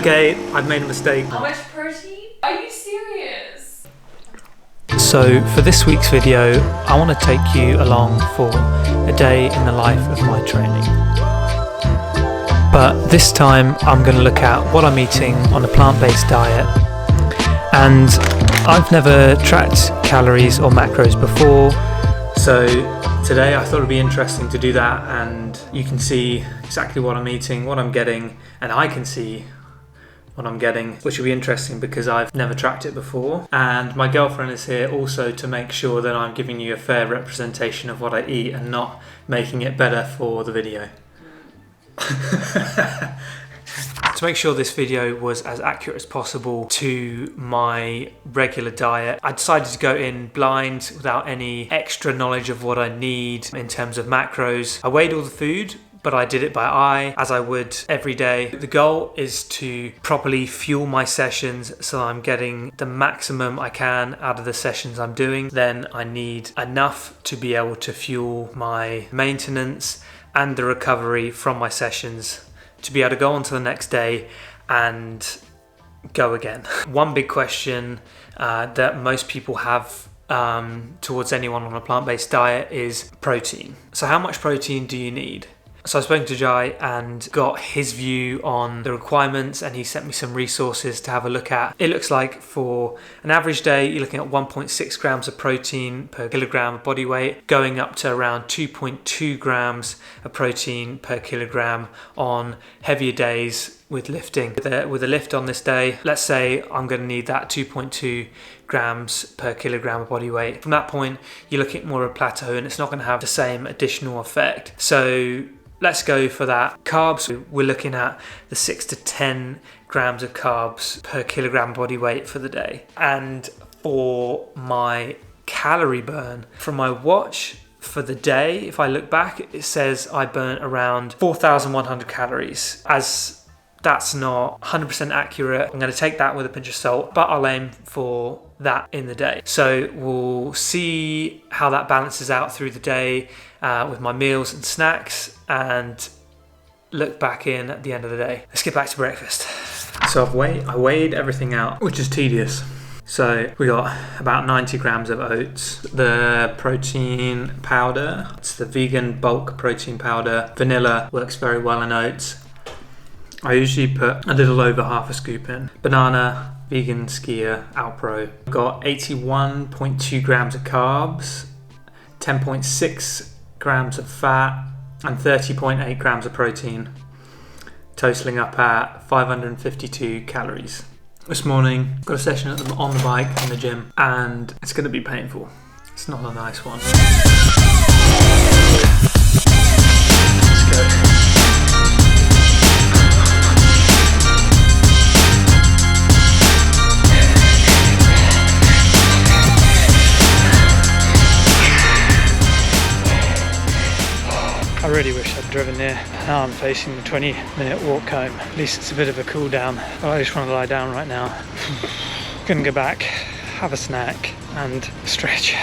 Okay, I've made a mistake. How much protein? Are you serious? So for this week's video, I want to take you along for a day in the life of my training. But this time I'm going to look at what I'm eating on a plant-based diet. And I've never tracked calories or macros before, so today I thought it'd be interesting to do that, and you can see exactly what I'm eating, what I'm getting, and I can see what I'm getting, which will be interesting because I've never tracked it before. And my girlfriend is here also to make sure that I'm giving you a fair representation of what I eat and not making it better for the video. To make sure this video was as accurate as possible to my regular diet, I decided to go in blind without any extra knowledge of what I need in terms of macros. I weighed all the food, but I did it by eye, as I would every day. The goal is to properly fuel my sessions so I'm getting the maximum I can out of the sessions I'm doing. Then I need enough to be able to fuel my maintenance and the recovery from my sessions to be able to go on to the next day and go again. One big question that most people have towards anyone on a plant-based diet is protein. So how much protein do you need? So I spoke to Jai and got his view on the requirements, and he sent me some resources to have a look at. It looks like for an average day, you're looking at 1.6 grams of protein per kilogram of body weight, going up to around 2.2 grams of protein per kilogram on heavier days with lifting. With a lift on this day, let's say I'm going to need that 2.2 grams per kilogram of body weight. From that point, you're looking at more of a plateau, and it's not going to have the same additional effect. So let's go for that. Carbs, we're looking at the 6 to 10 grams of carbs per kilogram body weight for the day. And for my calorie burn from my watch for the day, if I look back, it says I burnt around 4,100 calories. As that's not 100% accurate, I'm going to take that with a pinch of salt, but I'll aim for that in the day. So we'll see how that balances out through the day with my meals and snacks, and look back in at the end of the day. Let's get back to breakfast. So I weighed everything out, which is tedious. So we got about 90 grams of oats, the protein powder, it's the vegan bulk protein powder. Vanilla works very well in oats. I usually put a little over half a scoop in. Banana, vegan skier, Alpro. Got 81.2 grams of carbs, 10.6 grams of fat, and 30.8 grams of protein, totaling up at 552 calories. This morning, got a session on the bike in the gym, and it's going to be painful. It's not a nice one. Let's go. I really wish I'd driven there. Now I'm facing the 20-minute walk home. At least it's a bit of a cool down. But I just want to lie down right now. Gonna go back, have a snack, and stretch.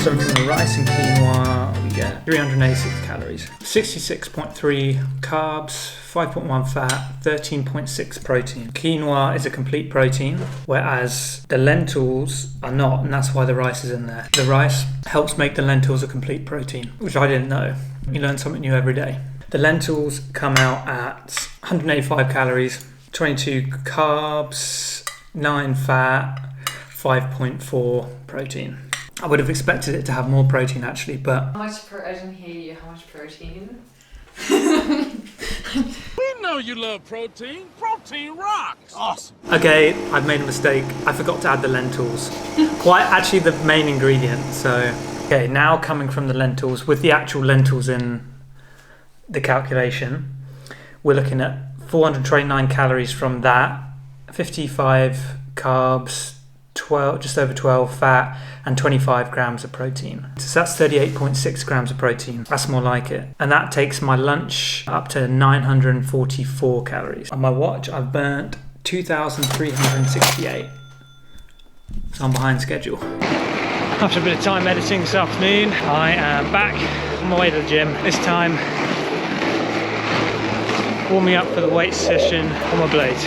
So from the rice and quinoa, we get 386 calories, 66.3 carbs, 5.1 fat, 13.6 protein. Quinoa is a complete protein, whereas the lentils are not, and that's why the rice is in there. The rice helps make the lentils a complete protein, which I didn't know. You learn something new every day. The lentils come out at 185 calories, 22 carbs, 9 fat, 5.4 protein. I would have expected it to have more protein actually, but... I didn't hear you. How much protein? We know you love protein. Protein rocks. Awesome. Okay, I've made a mistake. I forgot to add the lentils. Quite actually the main ingredient, so... Okay, now coming from the lentils, with the actual lentils in the calculation, we're looking at 429 calories from that, 55 carbs, just over 12 fat, and 25 grams of protein. So that's 38.6 grams of protein. That's more like it. And that takes my lunch up to 944 calories. On my watch, I've burnt 2,368. So I'm behind schedule. After a bit of time editing this afternoon, I am back on my way to the gym. This time, warming up for the weight session on my blades.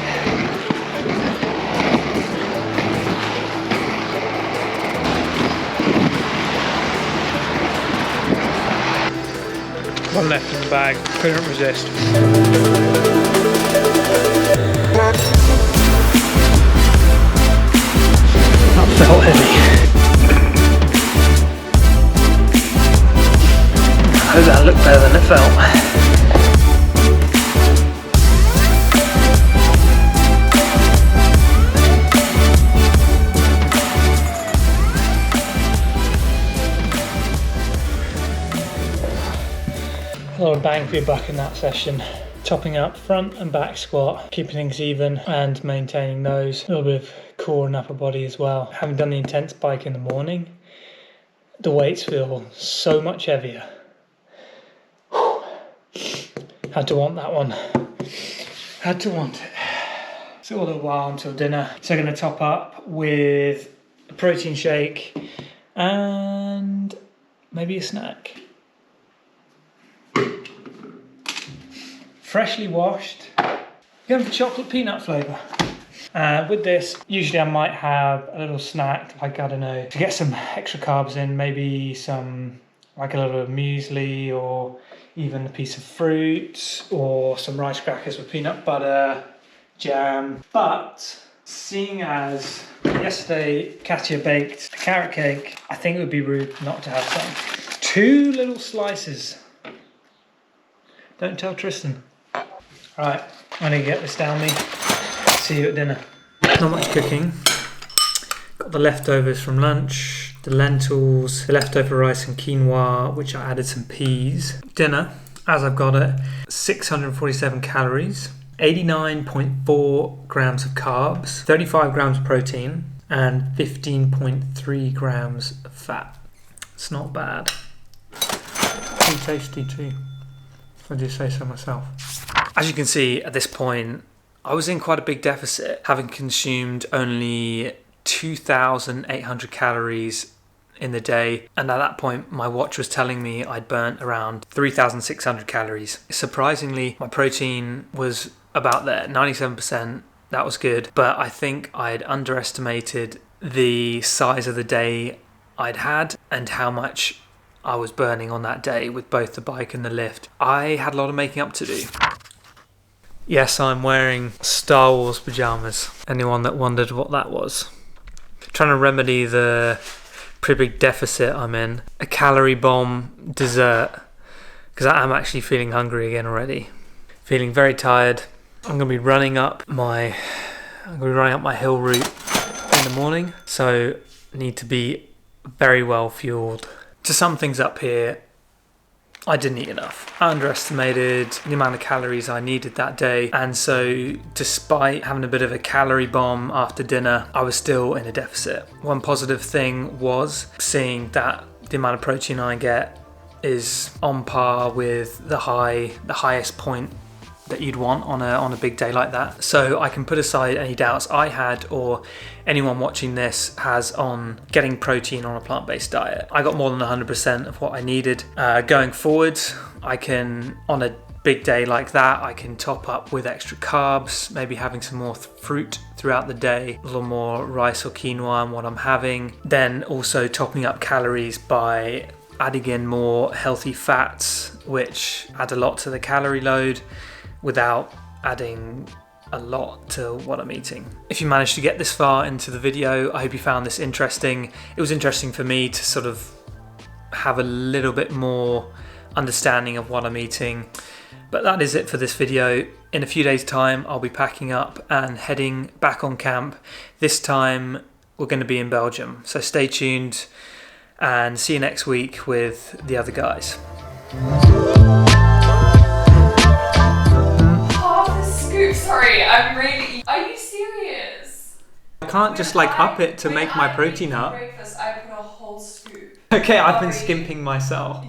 One left in the bag, couldn't resist. That felt heavy. I hope that looked better than it felt. A lot of bang for your buck in that session. Topping up front and back squat, keeping things even and maintaining those. A little bit of core and upper body as well. Having done the intense bike in the morning, the weights feel so much heavier. Had to want that one. Had to want it. It's all a while until dinner. So I'm going to top up with a protein shake and maybe a snack. Freshly washed. Going for chocolate peanut flavour. With this, usually I might have a little snack, like, I don't know, to get some extra carbs in, maybe some, like a little muesli, or even a piece of fruit, or some rice crackers with peanut butter, jam. But seeing as yesterday Katya baked a carrot cake, I think it would be rude not to have some. 2 little slices. Don't tell Tristan. Right, I'm gonna get this down me. See you at dinner. Not much cooking. Got the leftovers from lunch, the lentils, the leftover rice and quinoa, which I added some peas. Dinner, as I've got it, 647 calories, 89.4 grams of carbs, 35 grams of protein, and 15.3 grams of fat. It's not bad. Pretty tasty too, if I do say so myself. As you can see at this point, I was in quite a big deficit, having consumed only 2,800 calories in the day, and at that point my watch was telling me I'd burnt around 3,600 calories. Surprisingly, my protein was about there, 97%. That was good, but I think I'd underestimated the size of the day I'd had and how much I was burning on that day with both the bike and the lift. I had a lot of making up to do. Yes, I'm wearing Star Wars pyjamas. Anyone that wondered what that was. Trying to remedy the pretty big deficit I'm in. A calorie bomb dessert, because I am actually feeling hungry again already. Feeling very tired. I'm going to be running up my hill route in the morning, so I need to be very well fueled. To sum things up here, I didn't eat enough. I underestimated the amount of calories I needed that day, and so despite having a bit of a calorie bomb after dinner, I was still in a deficit. One positive thing was seeing that the amount of protein I get is on par with the highest point that you'd want on a big day like that. So I can put aside any doubts I had or anyone watching this has on getting protein on a plant-based diet. I got more than 100% of what I needed. Going forward, I can, on a big day like that, I can top up with extra carbs, maybe having some more fruit throughout the day, a little more rice or quinoa in what I'm having. Then also topping up calories by adding in more healthy fats, which add a lot to the calorie load, without adding a lot to what I'm eating. If you managed to get this far into the video, I hope you found this interesting. It was interesting for me to sort of have a little bit more understanding of what I'm eating. But that is it for this video. In a few days' time, I'll be packing up and heading back on camp. This time, we're going to be in Belgium. So stay tuned and see you next week with the other guys. Half a scoop. Sorry, I'm really. Are you serious? I can't just like up it to make my protein up. Breakfast, I put a whole scoop. Okay, I've been Laurie. skimping myself.